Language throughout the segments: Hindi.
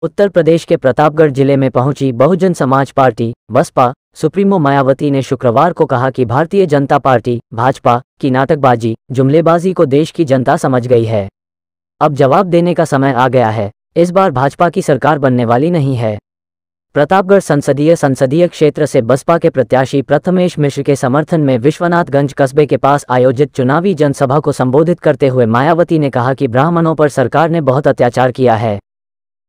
उत्तर प्रदेश के प्रतापगढ़ जिले में पहुंची बहुजन समाज पार्टी बसपा सुप्रीमो मायावती ने शुक्रवार को कहा कि भारतीय जनता पार्टी भाजपा की नाटकबाजी जुमलेबाजी को देश की जनता समझ गई है। अब जवाब देने का समय आ गया है। इस बार भाजपा की सरकार बनने वाली नहीं है। प्रतापगढ़ संसदीय क्षेत्र से बसपा के प्रत्याशी प्रथमेश मिश्र के समर्थन में विश्वनाथगंज कस्बे के पास आयोजित चुनावी जनसभा को संबोधित करते हुए मायावती ने कहा कि ब्राह्मणों पर सरकार ने बहुत अत्याचार किया है।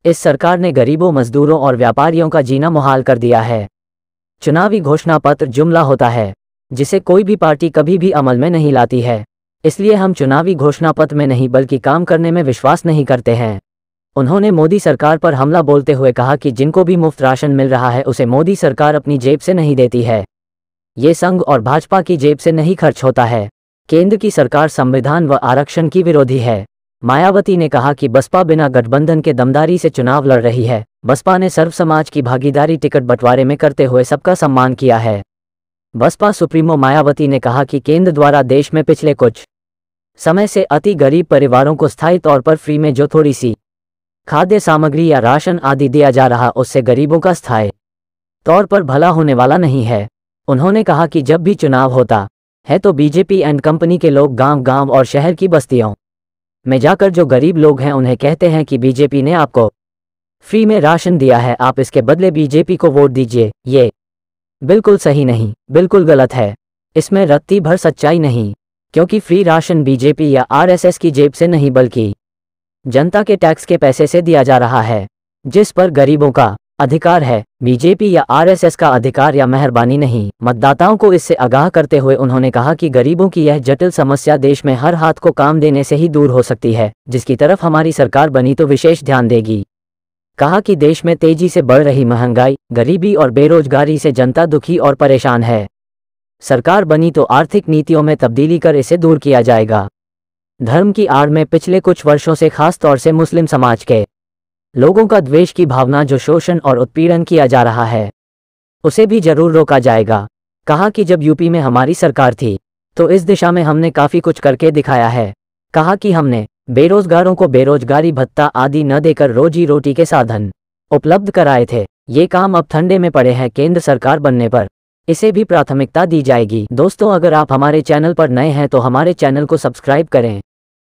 इस सरकार ने गरीबों, मजदूरों और व्यापारियों का जीना मुहाल कर दिया है। चुनावी घोषणा पत्र जुमला होता है जिसे कोई भी पार्टी कभी भी अमल में नहीं लाती है। इसलिए हम चुनावी घोषणा पत्र में नहीं बल्कि काम करने में विश्वास नहीं करते हैं। उन्होंने मोदी सरकार पर हमला बोलते हुए कहा कि जिनको भी मुफ्त राशन मिल रहा है उसे मोदी सरकार अपनी जेब से नहीं देती है। ये संघ और भाजपा की जेब से नहीं खर्च होता है। केंद्र की सरकार संविधान व आरक्षण की विरोधी है। मायावती ने कहा कि बसपा बिना गठबंधन के दमदारी से चुनाव लड़ रही है। बसपा ने सर्व समाज की भागीदारी टिकट बंटवारे में करते हुए सबका सम्मान किया है। बसपा सुप्रीमो मायावती ने कहा कि केंद्र द्वारा देश में पिछले कुछ समय से अति गरीब परिवारों को स्थायी तौर पर फ्री में जो थोड़ी सी खाद्य सामग्री या राशन आदि दिया जा रहा उससे गरीबों का स्थायी तौर पर भला होने वाला नहीं है। उन्होंने कहा कि जब भी चुनाव होता है तो बीजेपी एंड कंपनी के लोग गांव-गांव और शहर की बस्तियों में जाकर जो गरीब लोग हैं उन्हें कहते हैं कि बीजेपी ने आपको फ्री में राशन दिया है, आप इसके बदले बीजेपी को वोट दीजिए। ये बिल्कुल सही नहीं, बिल्कुल गलत है। इसमें रत्ती भर सच्चाई नहीं, क्योंकि फ्री राशन बीजेपी या आरएसएस की जेब से नहीं बल्कि जनता के टैक्स के पैसे से दिया जा रहा है, जिस पर गरीबों का अधिकार है। बीजेपी या आरएसएस का अधिकार या मेहरबानी नहीं। मतदाताओं को इससे आगाह करते हुए उन्होंने कहा कि गरीबों की यह जटिल समस्या देश में हर हाथ को काम देने से ही दूर हो सकती है, जिसकी तरफ हमारी सरकार बनी तो विशेष ध्यान देगी। कहा कि देश में तेजी से बढ़ रही महंगाई, गरीबी और बेरोजगारी से जनता दुखी और परेशान है। सरकार बनी तो आर्थिक नीतियों में तब्दीली कर इसे दूर किया जाएगा। धर्म की आड़ में पिछले कुछ वर्षों से खास तौर से मुस्लिम समाज के लोगों का द्वेष की भावना जो शोषण और उत्पीड़न किया जा रहा है उसे भी जरूर रोका जाएगा। कहा कि जब यूपी में हमारी सरकार थी तो इस दिशा में हमने काफी कुछ करके दिखाया है। कहा कि हमने बेरोजगारों को बेरोजगारी भत्ता आदि न देकर रोजी रोटी के साधन उपलब्ध कराए थे। ये काम अब ठंडे में पड़े हैं। केंद्र सरकार बनने पर इसे भी प्राथमिकता दी जाएगी। दोस्तों, अगर आप हमारे चैनल पर नए हैं तो हमारे चैनल को सब्सक्राइब करें।